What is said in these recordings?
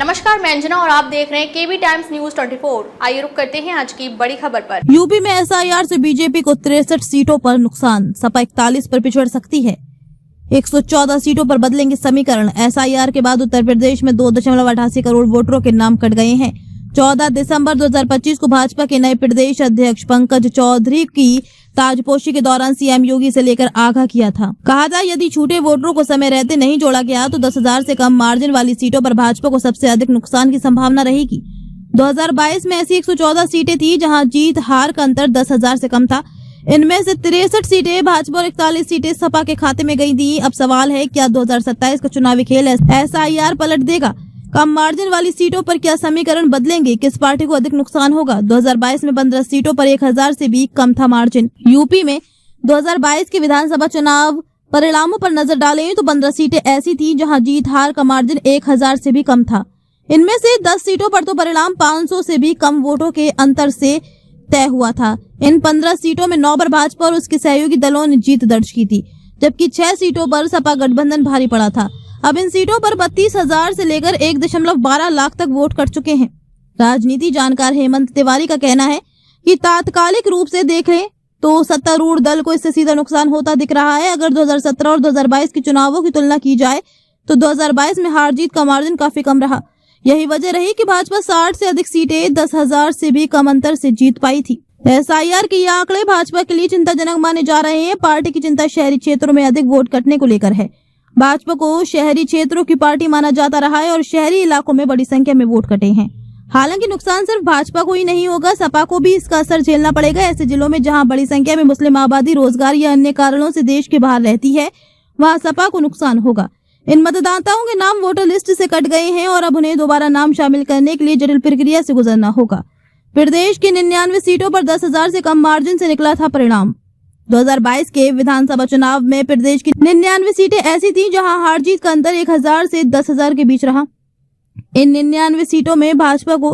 नमस्कार, मैं अंजना और आप देख रहे हैं केबी टाइम्स न्यूज 24। आइए रुक करते हैं आज की बड़ी खबर पर। यूपी में एसआईआर से बीजेपी को 63 सीटों पर नुकसान, सपा 41 पर पिछड़ सकती है। 114 सीटों पर बदलेंगे समीकरण। एसआईआर के बाद उत्तर प्रदेश में 2.88 करोड़ वोटरों के नाम कट गए हैं। 14 दिसंबर 2025 को भाजपा के नए प्रदेश अध्यक्ष पंकज चौधरी की ताजपोशी के दौरान सीएम योगी से लेकर आगाह किया था। कहा था यदि छूटे वोटरों को समय रहते नहीं जोड़ा गया तो 10,000 से कम मार्जिन वाली सीटों पर भाजपा को सबसे अधिक नुकसान की संभावना रहेगी। 2022 में ऐसी 114 सीटें थी जहां जीत हार का अंतर 10,000 से कम था। इनमें से 63 सीटें भाजपा और 41 सीटें सपा के खाते में गई थी। अब सवाल है, क्या 2027 का चुनावी खेल एसआईआर पलट देगा? कम मार्जिन वाली सीटों पर क्या समीकरण बदलेंगे? किस पार्टी को अधिक नुकसान होगा? 2022 में 15 सीटों पर 1,000 से भी कम था मार्जिन। यूपी में 2022 के विधानसभा चुनाव परिणामों पर नजर डालें तो 15 सीटें ऐसी थी जहां जीत हार का मार्जिन 1,000 से भी कम था। इनमें से 10 सीटों पर तो परिणाम 500 से भी कम वोटों के अंतर से तय हुआ था। इन 15 सीटों में 9 पर भाजपा और उसके सहयोगी दलों ने जीत दर्ज की थी, जबकि 6 सीटों पर सपा गठबंधन भारी पड़ा था। अब इन सीटों पर 32,000 से लेकर 1.12 लाख तक वोट कट चुके हैं। राजनीति जानकार हेमंत तिवारी का कहना है कि तात्कालिक रूप से देखें तो सत्तारूढ़ दल को इससे सीधा नुकसान होता दिख रहा है। अगर 2017 और 2022 के चुनावों की तुलना की जाए तो 2022 में हार जीत का मार्जिन काफी कम रहा। यही वजह रही कि भाजपा 60 से अधिक सीटें 10,000 से भी कम अंतर से जीत पाई थी। एसआईआर के ये आंकड़े भाजपा के लिए चिंताजनक माने जा रहे हैं। पार्टी की चिंता शहरी क्षेत्रों में अधिक वोट कटने को लेकर है। भाजपा को शहरी क्षेत्रों की पार्टी माना जाता रहा है और शहरी इलाकों में बड़ी संख्या में वोट कटे हैं। हालांकि नुकसान सिर्फ भाजपा को ही नहीं होगा, सपा को भी इसका असर झेलना पड़ेगा। ऐसे जिलों में जहां बड़ी संख्या में मुस्लिम आबादी रोजगार या अन्य कारणों से देश के बाहर रहती है, वहां सपा को नुकसान होगा। इन मतदाताओं के नाम वोटर लिस्ट से कट गए हैं और अब उन्हें दोबारा नाम शामिल करने के लिए जटिल प्रक्रिया से गुजरना होगा। प्रदेश की 99 सीटों पर 10,000 से कम मार्जिन से निकला था परिणाम। 2022 के विधानसभा चुनाव में प्रदेश की 99 सीटें ऐसी थी जहां हार जीत का अंतर 1,000 से 10,000 के बीच रहा। इन 99 सीटों में भाजपा को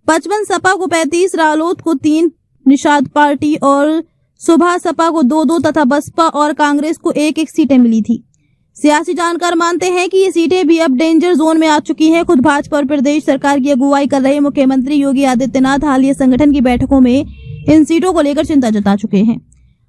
55, सपा को 35, रालोद को 3, निषाद पार्टी और सुभा सपा को 2-2 तथा बसपा और कांग्रेस को 1-1 सीटें मिली थी। सियासी जानकार मानते हैं कि ये सीटें भी अब डेंजर जोन में आ चुकी हैं। खुद भाजपा और प्रदेश सरकार की अगुवाई कर रहे मुख्यमंत्री योगी आदित्यनाथ हालिया संगठन की बैठकों में इन सीटों को लेकर चिंता जता चुके हैं।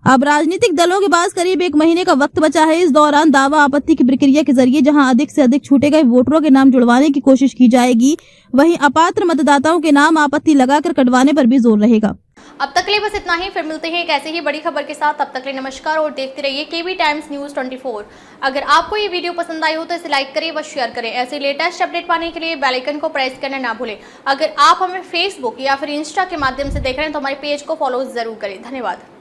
अब राजनीतिक दलों के पास करीब 1 महीने का वक्त बचा है। इस दौरान दावा आपत्ति की प्रक्रिया के जरिए जहां अधिक से अधिक छूटे गए वोटरों के नाम जुड़वाने की कोशिश की जाएगी, वहीं अपात्र मतदाताओं के नाम आपत्ति लगाकर कटवाने पर भी जोर रहेगा। अब तक के लिए बस इतना ही। फिर मिलते हैं एक ऐसे ही बड़ी खबर के साथ। तब तक के लिए नमस्कार और देखते रहिए केबी टाइम्स न्यूज 24। अगर आपको ये वीडियो पसंद आई हो तो इसे लाइक करें व शेयर करें। ऐसे लेटेस्ट अपडेट पाने के लिए बेल आइकन को प्रेस करना ना भूलें। अगर आप हमें फेसबुक या फिर इंस्टा के माध्यम से देख रहे हैं तो हमारे पेज को फॉलो जरूर करें। धन्यवाद।